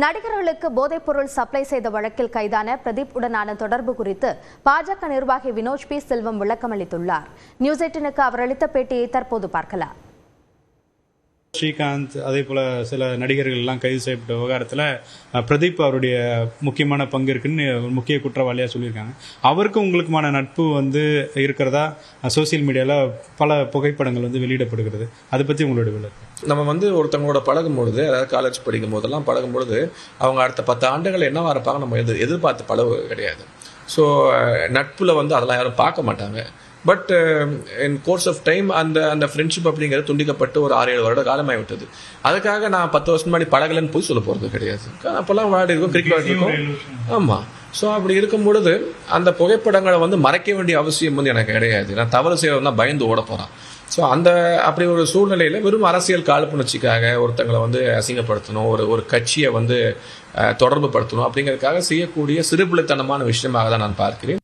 நடிகர்களுக்கு போதைப்பொருள் சப்ளை செய்த வழக்கில் கைதான பிரதீப் உடனான தொடர்பு குறித்து பாஜக நிர்வாகி வினோத் பி செல்வம் விளக்கம் அளித்துள்ளார். நியூஸ் 18க்கு அவர் அளித்த பேட்டியை தற்போது பார்க்கலாம். ஸ்ரீகாந்த் அதே போல் சில நடிகர்கள் எல்லாம் கைது செய்யப்பட்ட விவகாரத்தில் பிரதீப் அவருடைய முக்கியமான பங்கு இருக்குன்னு முக்கிய குற்றவாளியாக சொல்லியிருக்காங்க. அவருக்கும் உங்களுக்குமான நட்பு இருக்கிறதா சோசியல் மீடியாவில் பல புகைப்படங்கள் வெளியிடப்படுகிறது. அதை பற்றி உங்களுடைய விளக்கம். நம்ம ஒருத்தவங்களோட பழகும்பொழுது, அதாவது காலேஜ் படிக்கும் போதெல்லாம் பழகும்பொழுது அவங்க அடுத்த 10 ஆண்டுகள் என்னவா இருப்பாங்க நம்ம எதிர்பார்த்து பழகு கிடையாது. ஸோ நட்பில் அதெல்லாம் யாரும் பார்க்க மாட்டாங்க. But in course of time அந்த ஃப்ரெண்ட்ஷிப் அப்படிங்கிறது துண்டிக்கப்பட்டு ஒரு 6-7 வருட காலமாகி விட்டது. அதுக்காக நான் 10 வருஷம் முன்னாடி பழகலன்னு போய் சொல்ல போகிறது கிடையாது. அப்போல்லாம் விளையாடி இருக்கும், கிரிக்கெட் விளையாடிருக்கோம். ஆமாம். ஸோ அப்படி இருக்கும் பொழுது அந்த புகைப்படங்களை மறைக்க வேண்டிய அவசியம் எனக்கு கிடையாது. நான் தவறு செய்யறதுனா பயந்து ஓட போகிறான். ஸோ அப்படி ஒரு சூழ்நிலையில் வெறும் அரசியல் காழ்ப்புணர்ச்சிக்காக ஒருத்தங்களை அசிங்கப்படுத்தணும், ஒரு கட்சியை தொடர்பு படுத்தணும் அப்படிங்கிறதுக்காக செய்யக்கூடிய சிறுபிள்ளைத்தனமான விஷயமாக தான் நான் பார்க்கிறேன்.